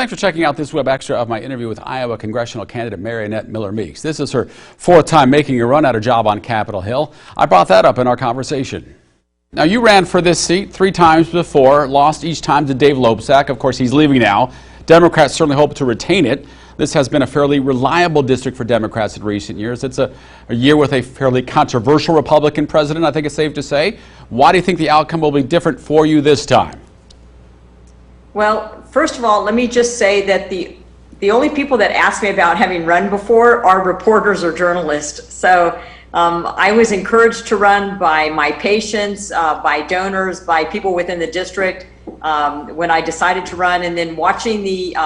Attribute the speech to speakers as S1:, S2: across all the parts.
S1: Thanks for checking out this web extra of my interview with Iowa congressional candidate Mariannette Miller-Meeks. This is her fourth time making a run at a job on Capitol Hill. I brought that up in our conversation. Now, you ran for this seat 3 times before, lost each time to Dave Loebsack. Of course, he's leaving now. Democrats certainly hope to retain it. This has been a fairly reliable district for Democrats in recent years. It's a year with a fairly controversial Republican president, I think it's safe to say. Why do you think the outcome will be different for you this time?
S2: Well, first of all, let me just say that the only people that ask me about having run before are reporters or journalists. So I was encouraged to run by my patients, by donors, by people within the district when I decided to run, and then watching the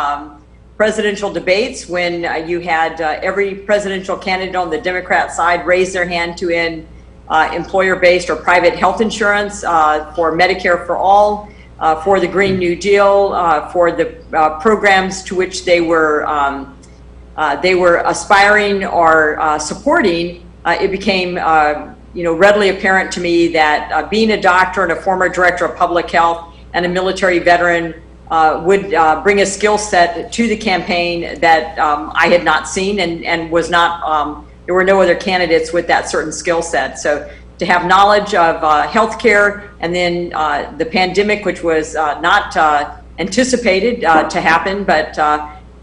S2: presidential debates when you had every presidential candidate on the Democrat side raise their hand to end employer-based or private health insurance for Medicare for all, for the Green New Deal, for the programs to which they were aspiring or supporting. It became readily apparent to me that being a doctor and a former director of public health and a military veteran would bring a skill set to the campaign that I had not seen and was not, there were no other candidates with that certain skill set. So to have knowledge of healthcare and then the pandemic, which was not anticipated to happen, but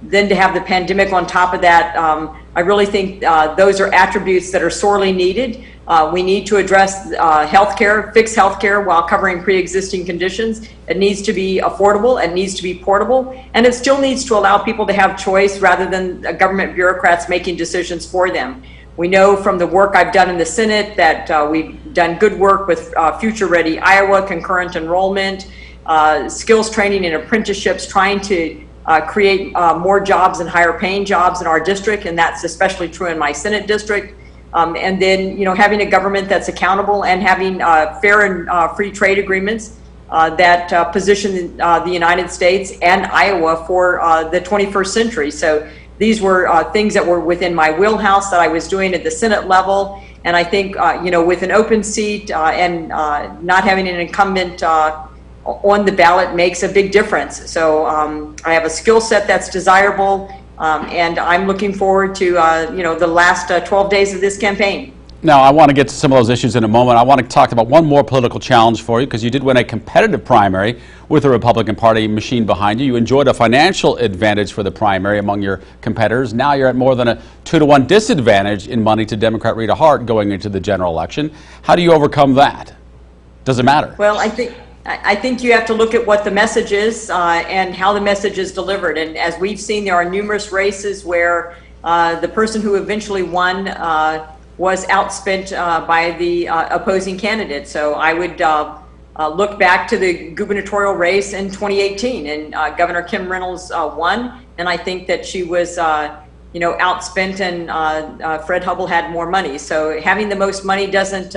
S2: then to have the pandemic on top of that, I really think those are attributes that are sorely needed. We need to address healthcare, fix healthcare while covering pre-existing conditions. It needs to be affordable, it needs to be portable, and it still needs to allow people to have choice rather than government bureaucrats making decisions for them. We know from the work I've done in the Senate that we've done good work with Future Ready Iowa, concurrent enrollment, skills training and apprenticeships, trying to create more jobs and higher paying jobs in our district, and that's especially true in my Senate district. And then, having a government that's accountable and having fair and free trade agreements that position the United States and Iowa for the 21st century. So these were things that were within my wheelhouse that I was doing at the Senate level. And I think, with an open seat and not having an incumbent on the ballot makes a big difference. So I have a skill set that's desirable, and I'm looking forward to the last 12 days of this campaign.
S1: Now, I want to get to some of those issues in a moment. I want to talk about one more political challenge for you, because you did win a competitive primary with the Republican Party machine behind you. You enjoyed a financial advantage for the primary among your competitors. Now you're at more than a 2-to-1 disadvantage in money to Democrat Rita Hart going into the general election. How do you overcome that? Does it matter?
S2: Well, I think you have to look at what the message is and how the message is delivered. And as we've seen, there are numerous races where the person who eventually won was outspent by the opposing candidate. So I would look back to the gubernatorial race in 2018, and Governor Kim Reynolds won, and I think that she was outspent, and Fred Hubbell had more money. So having the most money doesn't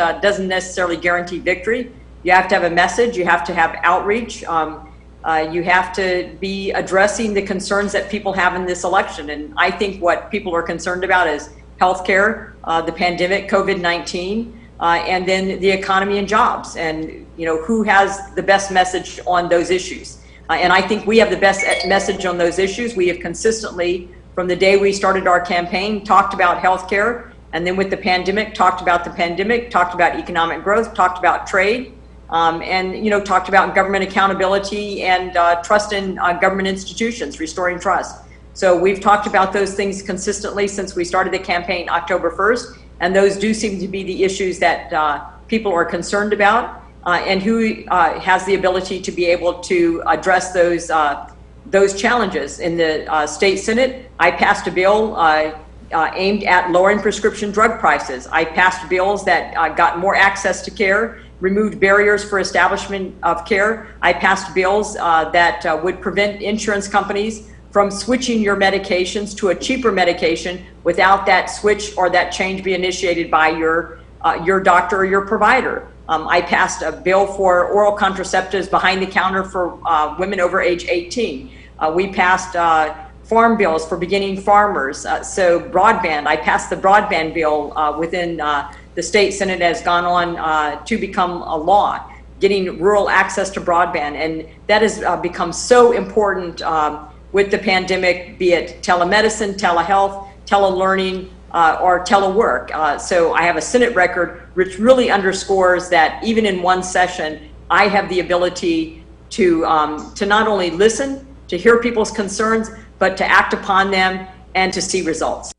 S2: necessarily guarantee victory. You have to have a message, you have to have outreach, you have to be addressing the concerns that people have in this election. And I think what people are concerned about is healthcare, the pandemic, COVID-19, and then the economy and jobs, and who has the best message on those issues. And I think we have the best message on those issues. We have consistently, from the day we started our campaign, talked about healthcare, and then with the pandemic, talked about the pandemic, talked about economic growth, talked about trade, and talked about government accountability and trust in government institutions, restoring trust. So we've talked about those things consistently since we started the campaign October 1st, and those do seem to be the issues that people are concerned about, and who has the ability to be able to address those challenges. In the state Senate, I passed a bill aimed at lowering prescription drug prices. I passed bills that got more access to care, removed barriers for establishment of care. I passed bills that would prevent insurance companies from switching your medications to a cheaper medication without that switch or that change be initiated by your doctor or your provider. I passed a bill for oral contraceptives behind the counter for women over age 18. We passed farm bills for beginning farmers. So broadband, I passed the broadband bill within the state Senate has gone on to become a law, getting rural access to broadband. And that has become so important with the pandemic, be it telemedicine, telehealth, telelearning, or telework. So I have a Senate record which really underscores that even in one session, I have the ability to not only listen, to hear people's concerns, but to act upon them and to see results.